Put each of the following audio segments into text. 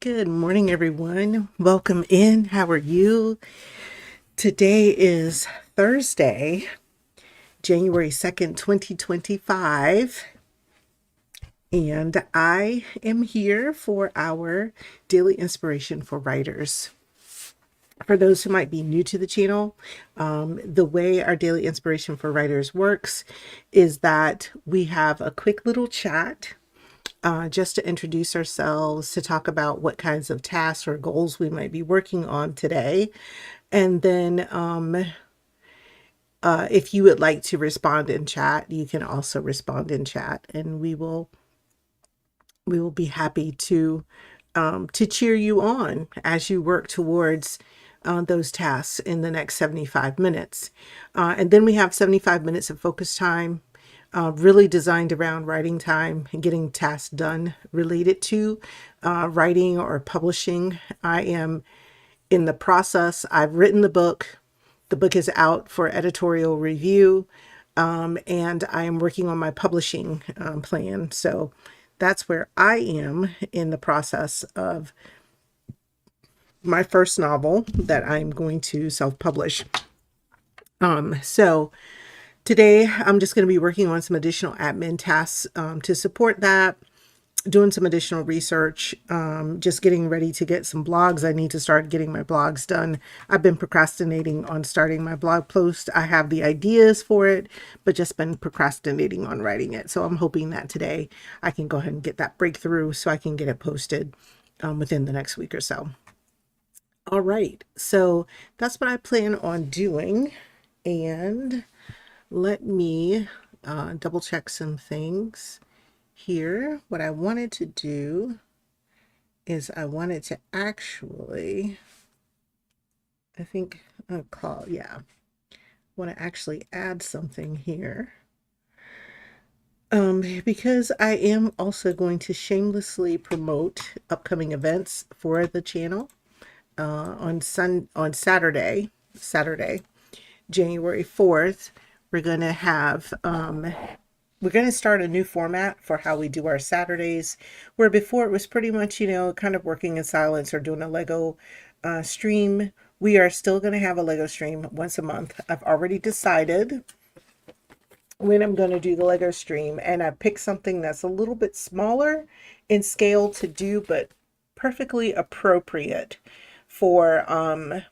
Good morning, everyone. Welcome in. How are you? Today is Thursday, January 2nd, 2025, and I am here for our daily inspiration for writers. For those who might be new to the channel, the way our daily inspiration for writers works is that we have a quick little chat just to introduce ourselves, to talk about what kinds of tasks or goals we might be working on today. And then if you would like to respond in chat, you can also respond in chat, and we will be happy to cheer you on as you work towards those tasks in the next 75 minutes. And then we have 75 minutes of focus time, really designed around writing time and getting tasks done related to writing or publishing. I am in the process. I've written the book. The book is out for editorial review, and I am working on my publishing plan. So that's where I am in the process of my first novel that I'm going to self-publish. So today I'm just going to be working on some additional admin tasks to support that, doing some additional research, just getting ready to get some blogs. I need to start getting my blogs done. I've been procrastinating on starting my blog post. I have the ideas for it, but just been procrastinating on writing it. So I'm hoping that today I can go ahead and get that breakthrough so I can get it posted within the next week or so. All right, so that's what I plan on doing. And let me double check some things here. What I wanted to do is I wanted to actually, I think I'll call, yeah, want to actually add something here. Because I am also going to shamelessly promote upcoming events for the channel on Saturday, January 4th. We're going to have we're going to start a new format for how we do our Saturdays, where before it was pretty much, kind of working in silence or doing a Lego stream. We are still going to have a Lego stream once a month. I've already decided when I'm going to do the Lego stream, and I picked something that's a little bit smaller in scale to do, but perfectly appropriate for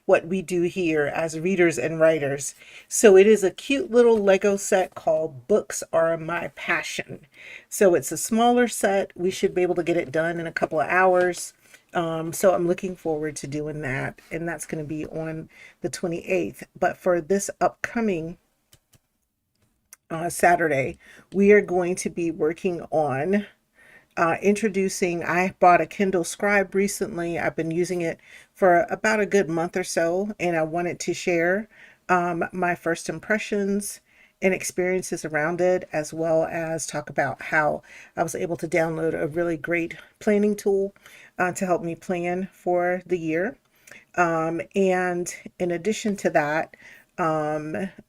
what we do here as readers and writers. So it is a cute little Lego set called Books Are My Passion. So it's a smaller set. We should be able to get it done in a couple of hours. So I'm looking forward to doing that, and that's going to be on the 28th. But for this upcoming Saturday, we are going to be working on introducing. I bought a Kindle Scribe recently. I've been using it for about a good month or so, and I wanted to share my first impressions and experiences around it, as well as talk about how I was able to download a really great planning tool to help me plan for the year. And in addition to that,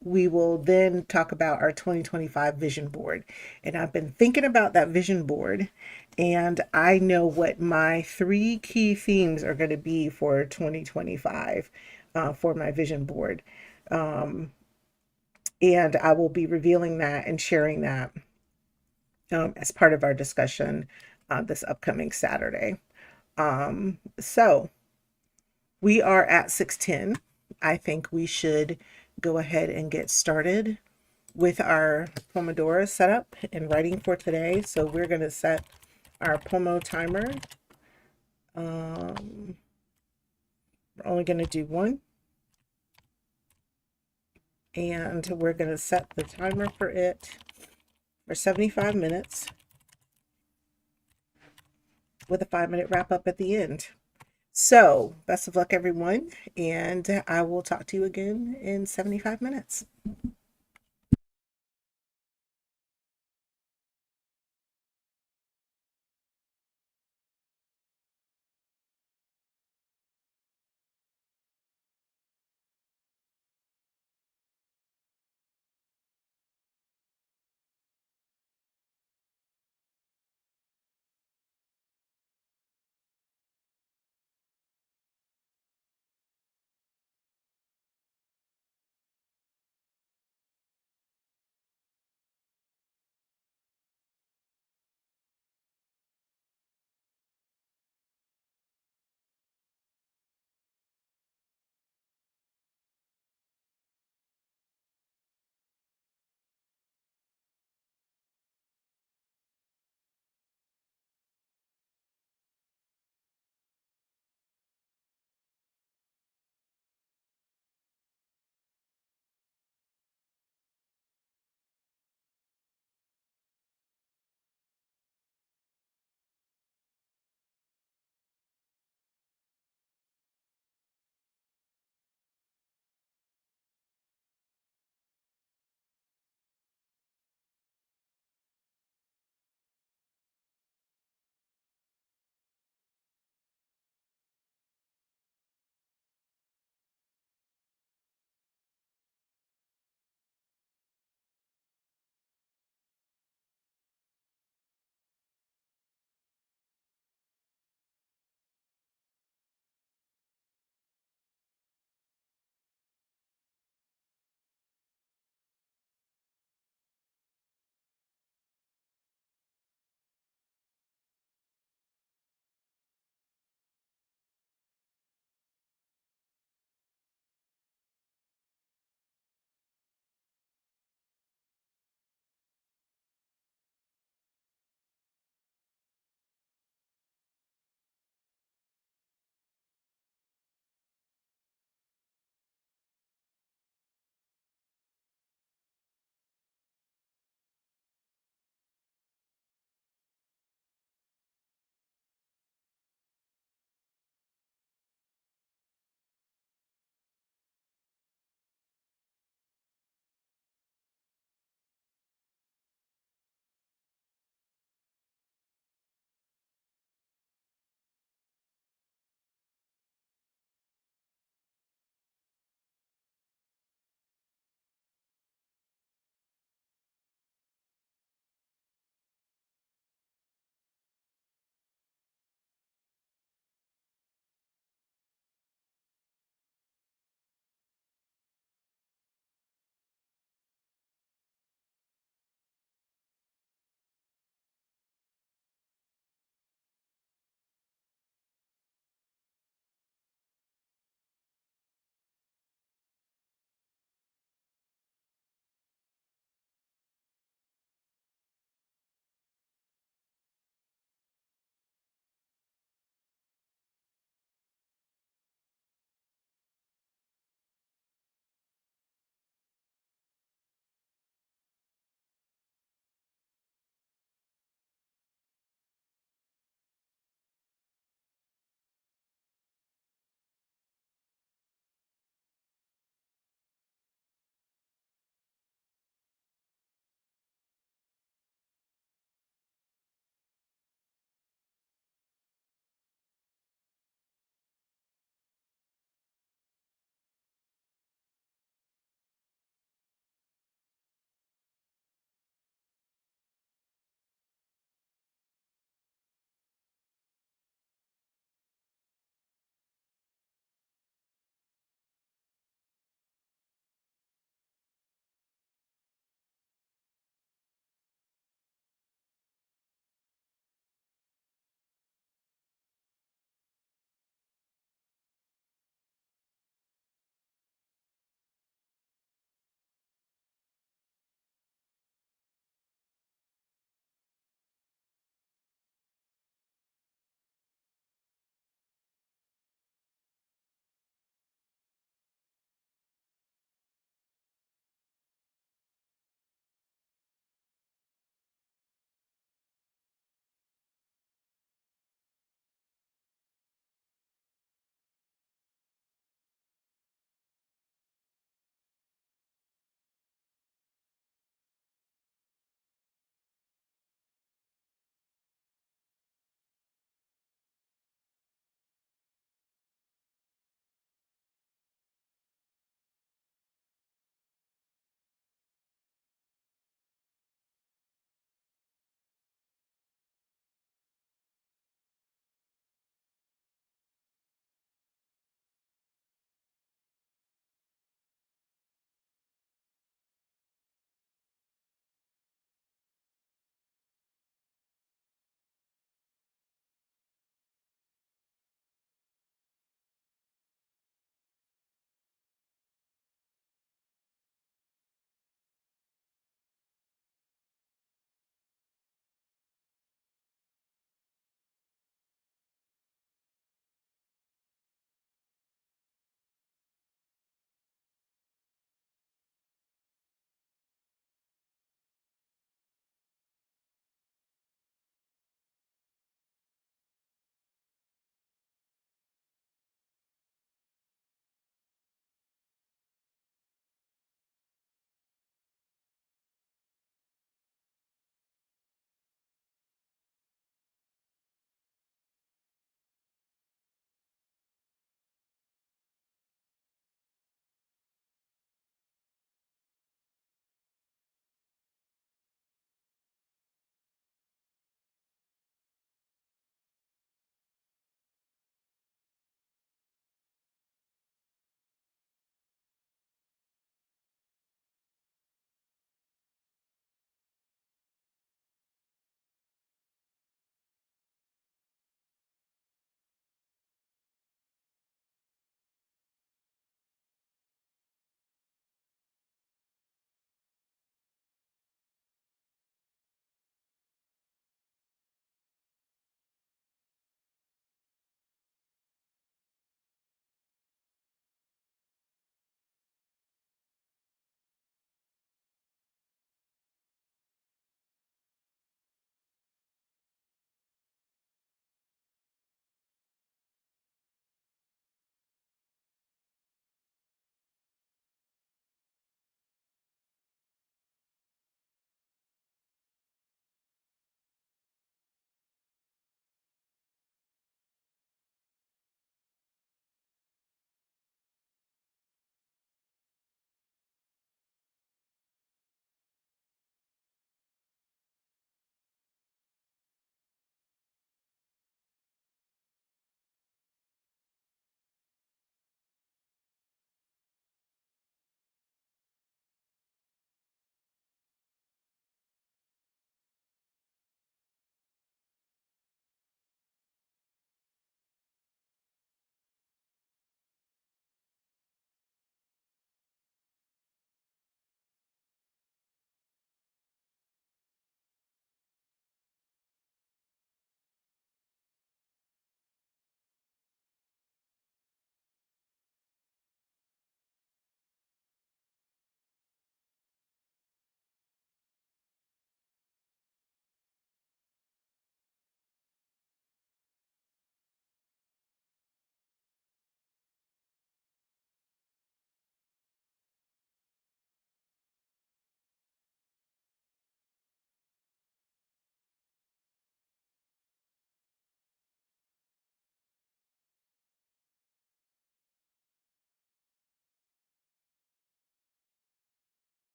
we will then talk about our 2025 vision board. And I've been thinking about that vision board, and I know what my three key themes are going to be for 2025 for my vision board. And I will be revealing that and sharing that as part of our discussion this upcoming Saturday. So we are at 6:10. I think we should go ahead and get started with our Pomodoro setup and writing for today. So we're going to set our Pomo timer. We're only going to do one. And we're going to set the timer for it for 75 minutes with a 5-minute wrap up at the end. So, best of luck, everyone, and I will talk to you again in 75 minutes.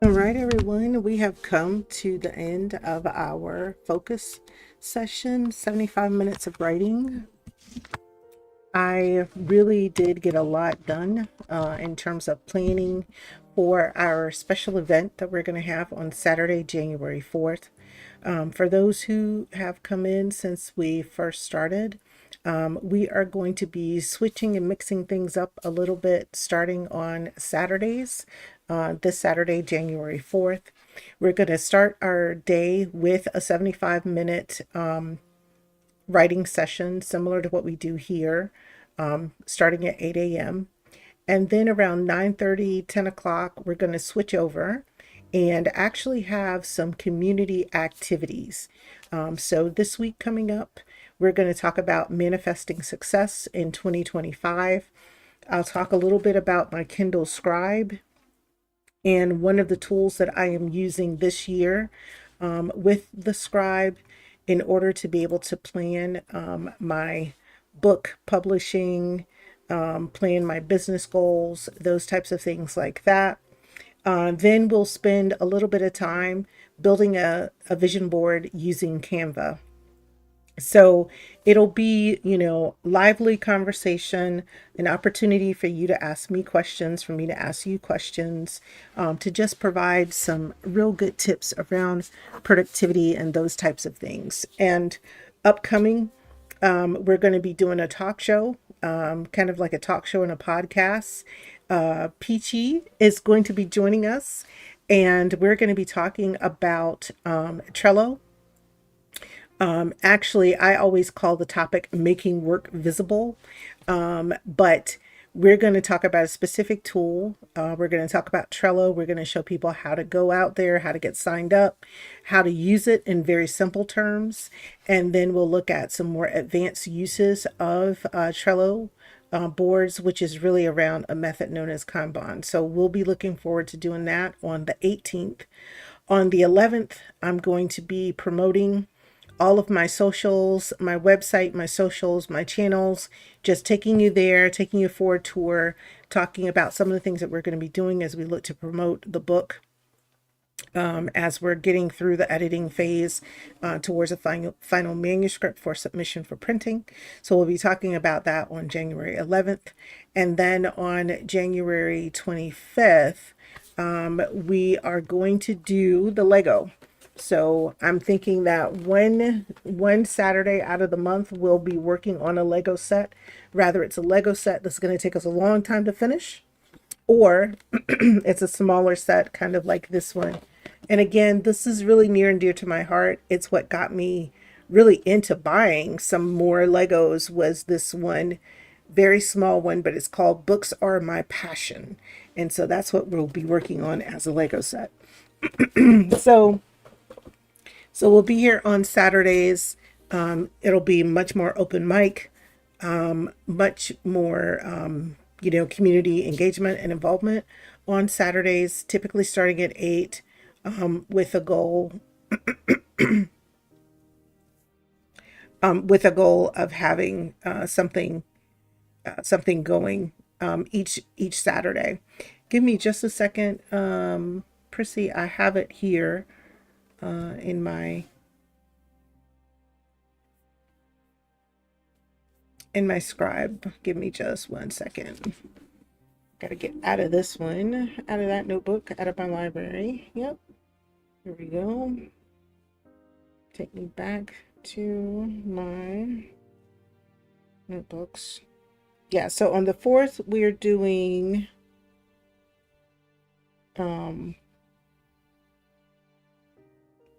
All right, everyone, we have come to the end of our focus session, 75 minutes of writing. I really did get a lot done in terms of planning for our special event that we're going to have on Saturday, January 4th. For those who have come in since we first started, we are going to be switching and mixing things up a little bit starting on Saturdays. This Saturday, January 4th. We're going to start our day with a 75-minute writing session similar to what we do here, starting at 8 a.m. And then around 9:30, 10 o'clock, we're going to switch over and actually have some community activities. So this week coming up, we're going to talk about manifesting success in 2025. I'll talk a little bit about my Kindle Scribe and one of the tools that I am using this year with the Scribe in order to be able to plan my book publishing, plan my business goals, those types of things like that. Then we'll spend a little bit of time building a vision board using Canva. So it'll be, lively conversation, an opportunity for you to ask me questions, for me to ask you questions, to just provide some real good tips around productivity and those types of things. And upcoming, we're going to be doing a talk show, kind of like a talk show and a podcast. Peachy is going to be joining us, and we're going to be talking about Trello. Actually, I always call the topic making work visible, but we're going to talk about a specific tool. We're going to talk about Trello. We're going to show people how to go out there, how to get signed up, how to use it in very simple terms. And then we'll look at some more advanced uses of Trello boards, which is really around a method known as Kanban. So we'll be looking forward to doing that on the 18th. On the 11th, I'm going to be promoting all of my socials, my website, my socials, my channels, just taking you there, taking you for a tour, talking about some of the things that we're going to be doing as we look to promote the book. As we're getting through the editing phase towards a final manuscript for submission for printing. So we'll be talking about that on January 11th. And then on January 25th, we are going to do the Lego. So I'm thinking that one Saturday out of the month, we'll be working on a Lego set. Rather, it's a Lego set that's going to take us a long time to finish, or it's a smaller set, kind of like this one. And again, this is really near and dear to my heart. It's what got me really into buying some more Legos, was this one, very small one, but it's called Books Are My Passion. And so that's what we'll be working on as a Lego set. So we'll be here on Saturdays. It'll be much more open mic, much more, community engagement and involvement on Saturdays, typically starting at 8, with a goal of having something going each Saturday. Give me just a second, Prissy. I have it here in my Scribe. Give me just 1 second. Gotta get out of this one, out of that notebook, out of my library. Yep. Here we go. Take me back to my notebooks. Yeah, so on the 4th, we're doing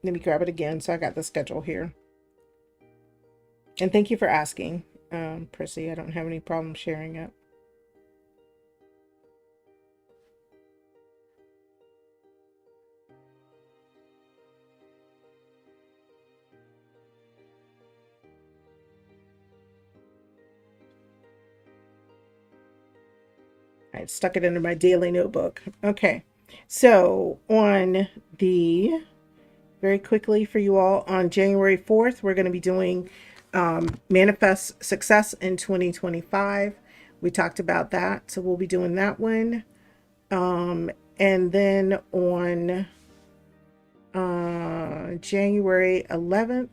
let me grab it again. So I got the schedule here. And thank you for asking, Prissy. I don't have any problem sharing it. I stuck it into my daily notebook. Okay. So very quickly for you all, on January 4th, we're going to be doing Manifest Success in 2025. We talked about that. So we'll be doing that one. And then on January 11th,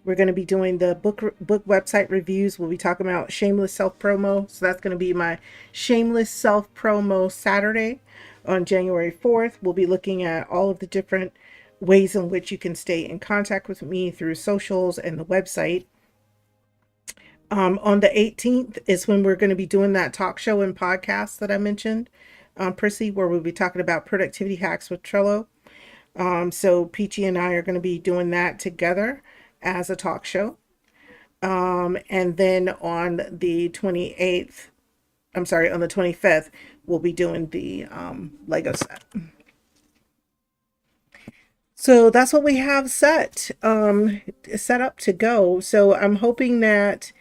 we're going to be doing the book website reviews. We'll be talking about shameless self promo. So that's going to be my shameless self promo Saturday. On January 4th, we'll be looking at all of the different ways in which you can stay in contact with me through socials and the website. On the 18th is when we're going to be doing that talk show and podcast that I mentioned, Prissy, where we'll be talking about productivity hacks with Trello. So Peachy and I are going to be doing that together as a talk show. And then on the 28th, I'm sorry, on the 25th, we'll be doing the Lego set. So that's what we have set up to go. So I'm hoping that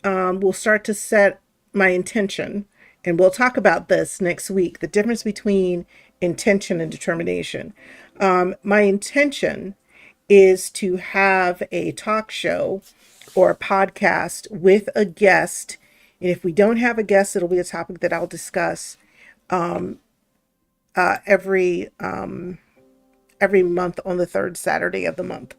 we'll start to set my intention, and we'll talk about this next week, the difference between intention and determination. My intention is to have a talk show or a podcast with a guest. And if we don't have a guest, it'll be a topic that I'll discuss every month on the third Saturday of the month.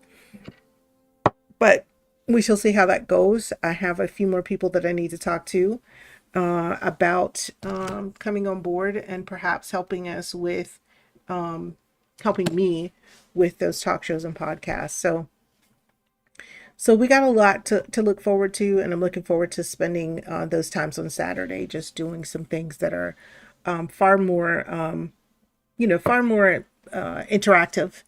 But we shall see how that goes. I have a few more people that I need to talk to about coming on board and perhaps helping us with helping me with those talk shows and podcasts. So we got a lot to look forward to, and I'm looking forward to spending those times on Saturday just doing some things that are far more, far more interactive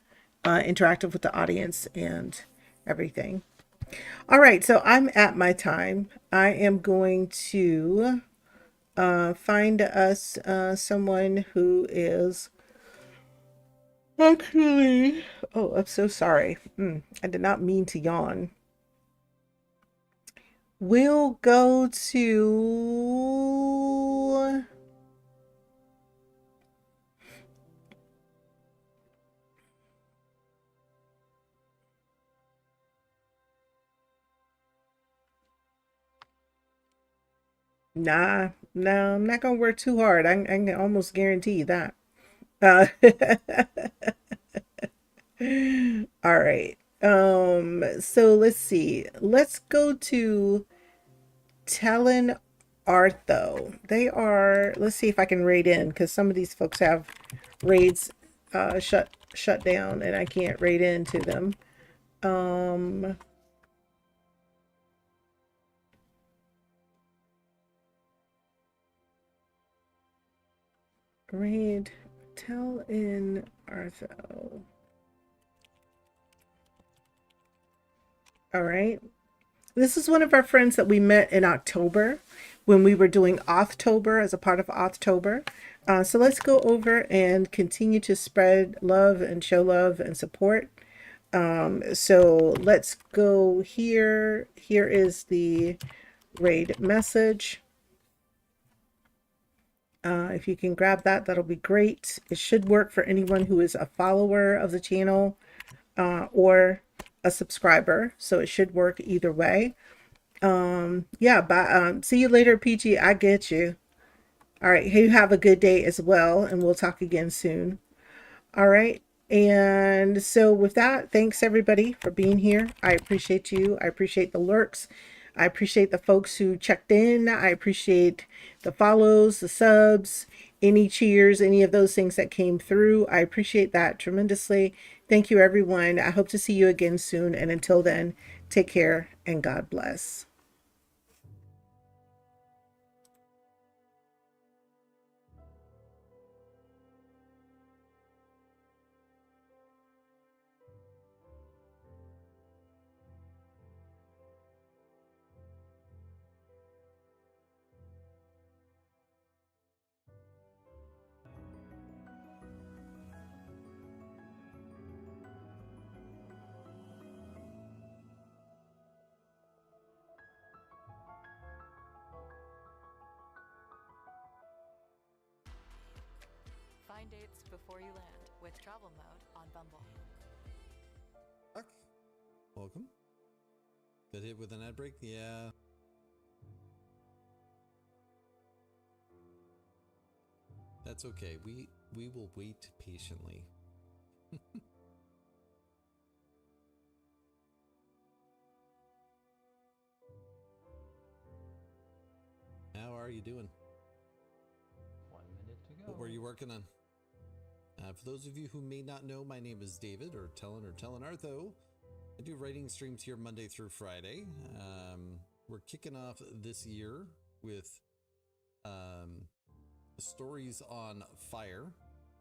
with the audience and everything. All right, so I'm at my time. I am going to find us someone who is actually. Oh, I'm so sorry. I did not mean to yawn. We'll go to. Nah, no, I'm not gonna work too hard. I can almost guarantee you that. Uh, all right. So let's see. Let's go to Talon Artho. They are. Let's see if I can raid in because some of these folks have raids shut down, and I can't raid into them. Raid Talon Artho. All right. This is one of our friends that we met in October when we were doing Authtober as a part of Authtober. So let's go over and continue to spread love and show love and support. So let's go here. Here is the raid message. If you can grab that, that'll be great. It should work for anyone who is a follower of the channel or a subscriber. So it should work either way. Yeah, bye. See you later, Peachy. I get you. All right. You have a good day as well, and we'll talk again soon. All right. And so with that, thanks everybody for being here. I appreciate you. I appreciate the lurks. I appreciate the folks who checked in. I appreciate the follows, the subs, any cheers, any of those things that came through. I appreciate that tremendously. Thank you, everyone. I hope to see you again soon. And until then, take care and God bless. Find dates before you land with travel mode on Bumble. Welcome. Got hit with an ad break? Yeah. That's okay. We We will wait patiently. How are you doing? 1 minute to go. What were you working on? For those of you who may not know, my name is David, or Talon Artho. I do writing streams here Monday through Friday. We're kicking off this year with Stories on Fire,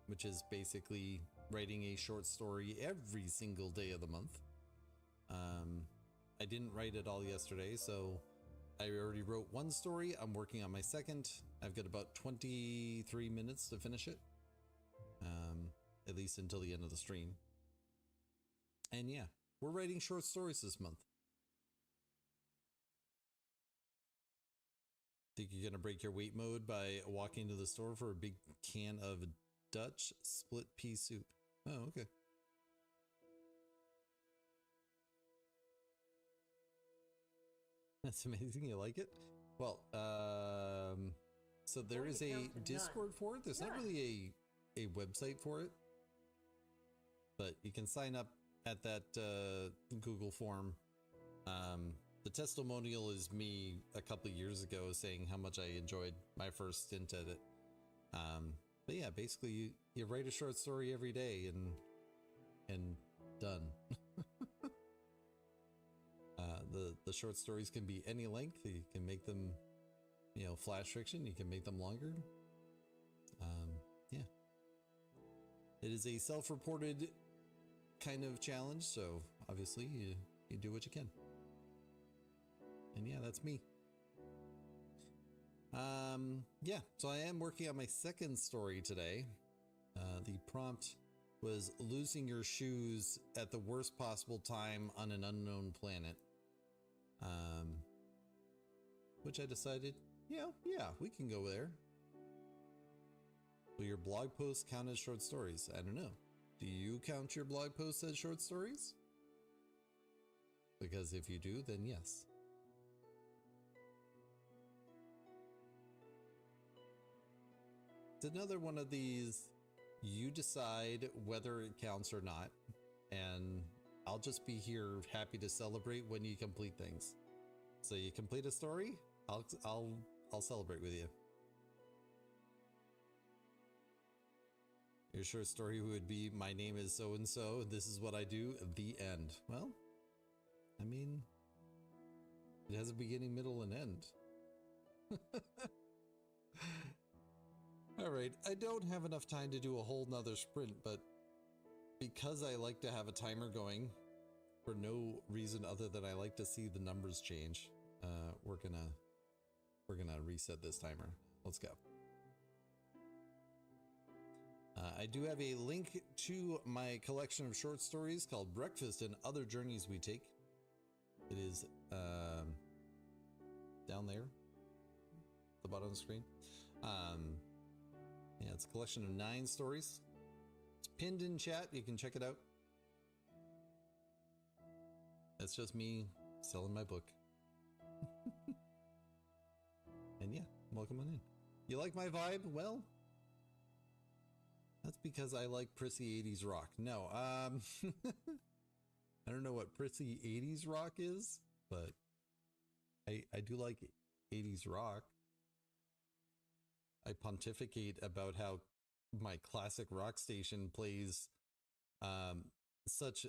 which is basically writing a short story every single day of the month. I didn't write it all yesterday, so I already wrote one story. I'm working on my second. I've got about 23 minutes to finish it, at least until the end of the stream. And yeah, we're writing short stories this month. Think you're gonna break your weight mode by walking to the store for a big can of Dutch split pea soup? Oh, okay. That's amazing. You like it? Well, so there is a Discord for it. There's not really a website for it, but you can sign up at that Google form. The testimonial is me a couple of years ago saying how much I enjoyed my first stint at it. But yeah, basically you write a short story every day and done. The short stories can be any length. You can make them, flash fiction. You can make them longer. Yeah. It is a self-reported kind of challenge, so obviously you do what you can. And yeah, that's me. Yeah, so I am working on my second story today. The prompt was losing your shoes at the worst possible time on an unknown planet. Which I decided, yeah, we can go there. Will your blog posts count as short stories? I don't know. Do you count your blog posts as short stories? Because if you do, then yes. It's another one of these, you decide whether it counts or not, and I'll just be here happy to celebrate when you complete things. So you complete a story, I'll celebrate with you. Your short story would be, my name is so and so, this is what I do, the end. Well, I mean, it has a beginning, middle, and end. All right, I don't have enough time to do a whole nother sprint, but because I like to have a timer going for no reason other than I like to see the numbers change, we're gonna reset this timer. Let's go. I do have a link to my collection of short stories called Breakfast and Other Journeys We Take. It is down there, at the bottom of the screen. Yeah, it's a collection of 9 stories. It's pinned in chat. You can check it out. That's just me selling my book. And yeah, welcome on in. You like my vibe? Well, that's because I like prissy 80s rock. No, I don't know what prissy 80s rock is, but I do like 80s rock. I pontificate about how my classic rock station plays such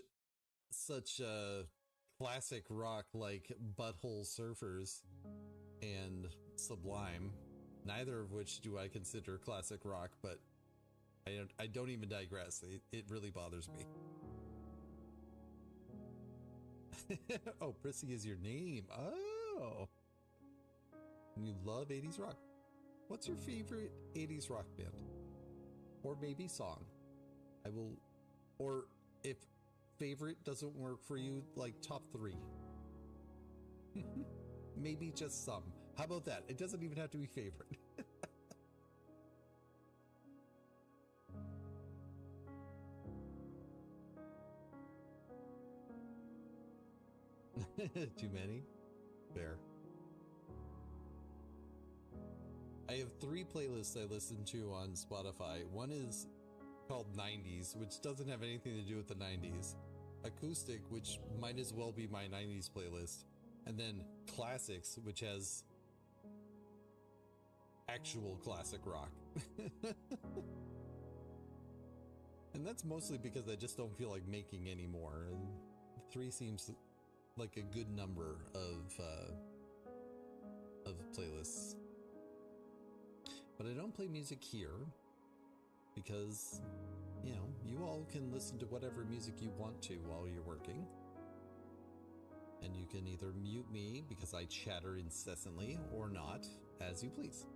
classic rock like Butthole Surfers and Sublime, neither of which do I consider classic rock, but I don't even digress. It really bothers me. Oh, Prissy is your name. Oh, you love 80s rock. What's your favorite 80s rock band? Or maybe song? I will, or if favorite doesn't work for you, like top 3. Maybe just some. How about that? It doesn't even have to be favorite. Too many? Fair. I have 3 playlists I listen to on Spotify. One is called 90s, which doesn't have anything to do with the 90s. Acoustic, which might as well be my 90s playlist. And then Classics, which has actual classic rock. And that's mostly because I just don't feel like making any more. And 3 seems like a good number of playlists. But I don't play music here because, you know, you all can listen to whatever music you want to while you're working. And you can either mute me because I chatter incessantly or not, as you please.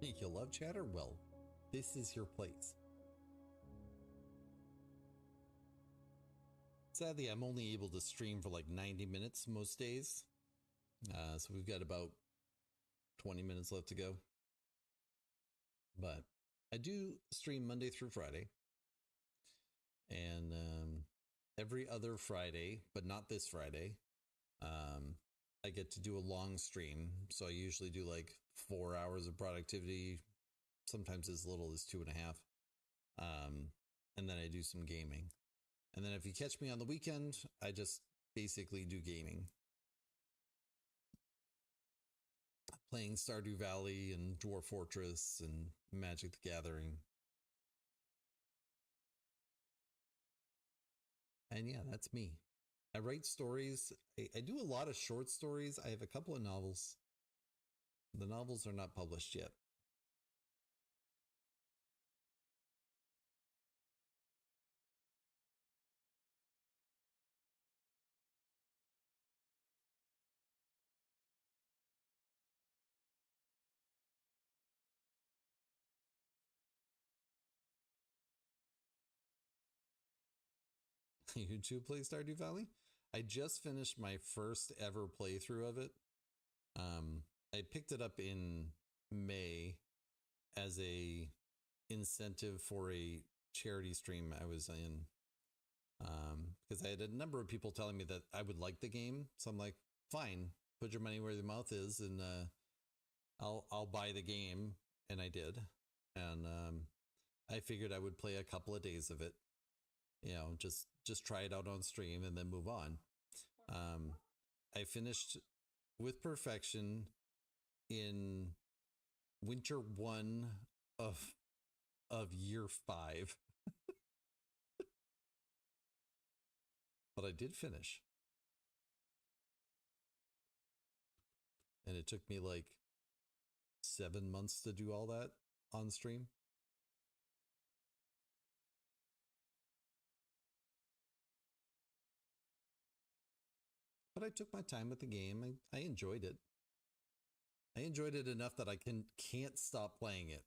You love chatter? Well, this is your place. Sadly, I'm only able to stream for like 90 minutes most days. So we've got about 20 minutes left to go. But I do stream Monday through Friday. And every other Friday, but not this Friday, I get to do a long stream. So I usually do like 4 hours of productivity, sometimes as little as 2.5. And then I do some gaming. And then if you catch me on the weekend, I just basically do gaming. Playing Stardew Valley and Dwarf Fortress and Magic the Gathering. And yeah, that's me. I write stories. I do a lot of short stories. I have a couple of novels. The novels are not published yet. YouTube play Stardew Valley. I just finished my first ever playthrough of it. I picked it up in May as a incentive for a charity stream I was in. Because I had a number of people telling me that I would like the game, so I'm like, fine, put your money where your mouth is, and I'll buy the game, and I did, and I figured I would play a couple of days of it, you know, just try it out on stream and then move on. I finished with perfection in winter 1 of year 5. But I did finish. And it took me like 7 months to do all that on stream. But I took my time with the game. I enjoyed it. I enjoyed it enough that I can't stop playing it.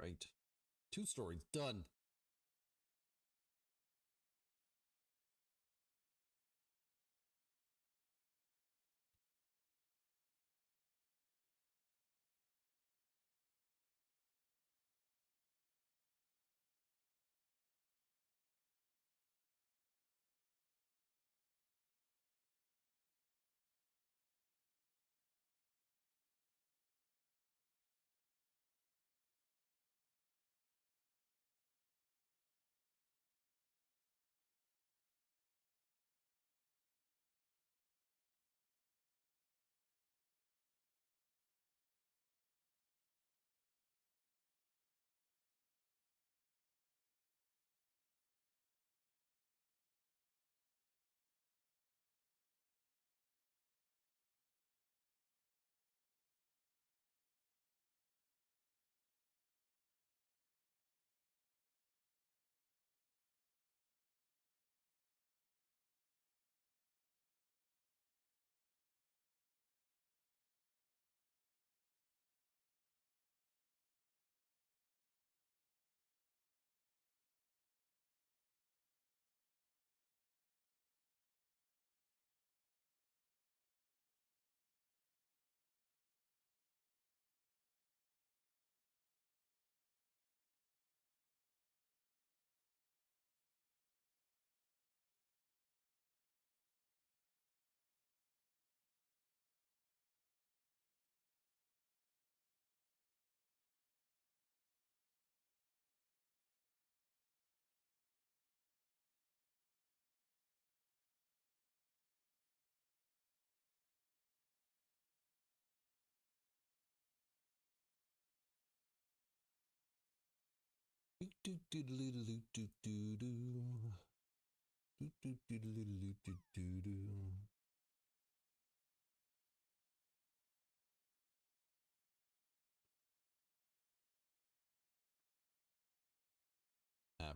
right. 2 stories done.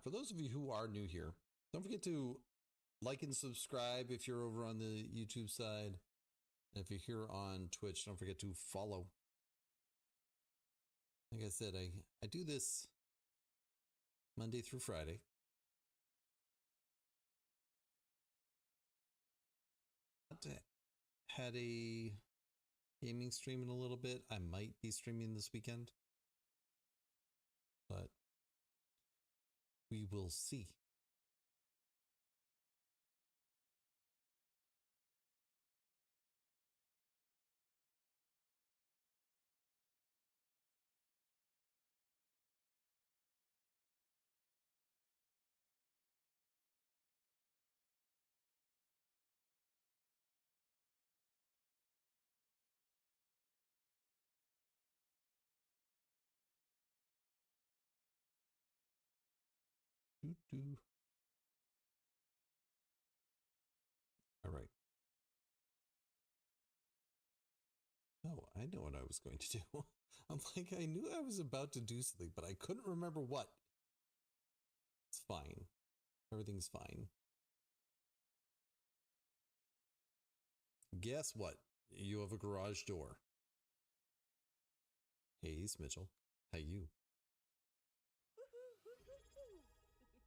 For those of you who are new here, don't forget to like and subscribe if you're over on the YouTube side. And if you're here on Twitch, don't forget to follow. Like I said, I do this Monday through Friday. Had a gaming stream in a little bit. I might be streaming this weekend, but we will see. All right. Oh, I know what I was going to do. I'm like, I knew I was about to do something, but I couldn't remember what. It's fine. Everything's fine. Guess what? You have a garage door. Hey, it's Mitchell. How you?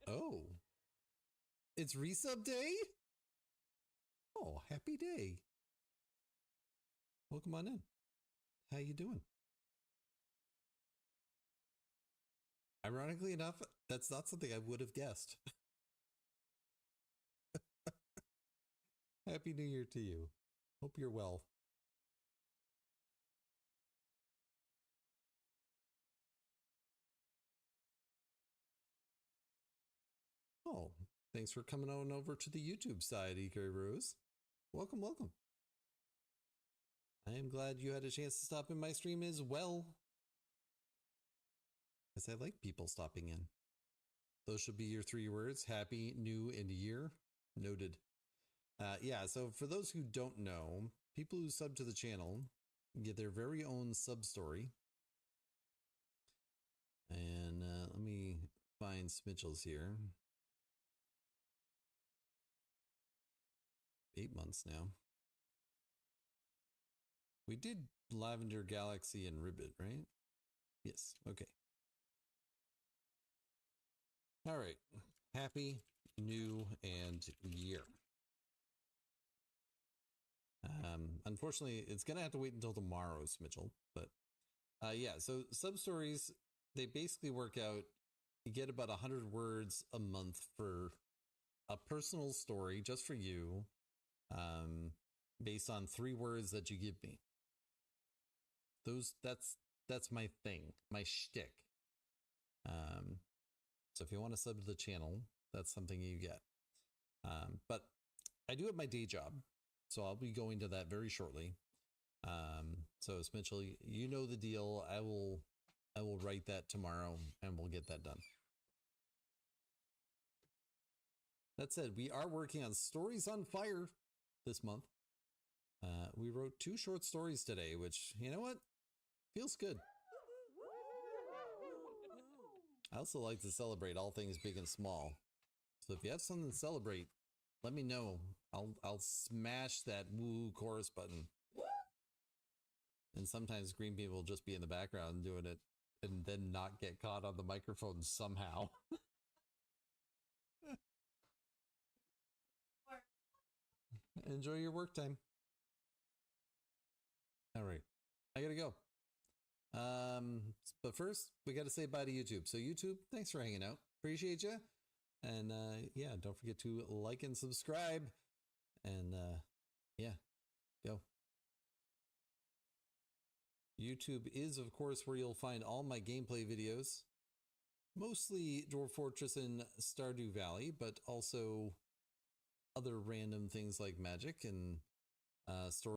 Oh, it's resub day? Oh, happy day. Welcome on in. How you doing? Ironically enough, that's not something I would have guessed. Happy New Year to you. Hope you're well. Oh, thanks for coming on over to the YouTube side, Ikari Rose. Welcome, welcome. I am glad you had a chance to stop in my stream as well, as I like people stopping in. Those should be your 3 words. Happy New Year. Noted. Yeah, so for those who don't know, people who sub to the channel get their very own sub story. And let me find Smitchell's here. 8 months now. We did Lavender Galaxy and Ribbit, right? Yes, okay. All right. Happy New and Year. Unfortunately, it's gonna have to wait until tomorrow, Mitchell. But yeah. So sub stories, they basically work out. You get about 100 words a month for a personal story just for you, based on 3 words that you give me. That's my thing, my shtick. So if you want to sub to the channel, that's something you get. But I do have my day job, so I'll be going to that very shortly. So as Mitchell, you know the deal. I will write that tomorrow, and we'll get that done. That said, we are working on Stories on Fire this month. We wrote 2 short stories today, which, you know what? Feels good. I also like to celebrate all things big and small. So if you have something to celebrate, let me know. I'll smash that woo chorus button. And sometimes Green Bean will just be in the background doing it and then not get caught on the microphone somehow. Enjoy your work time. All right. I gotta go. But first, we got to say bye to YouTube. So YouTube, thanks for hanging out. Appreciate you. And yeah, don't forget to like and subscribe. And yeah, go. YouTube is, of course, where you'll find all my gameplay videos. Mostly Dwarf Fortress and Stardew Valley, but also other random things like Magic and story.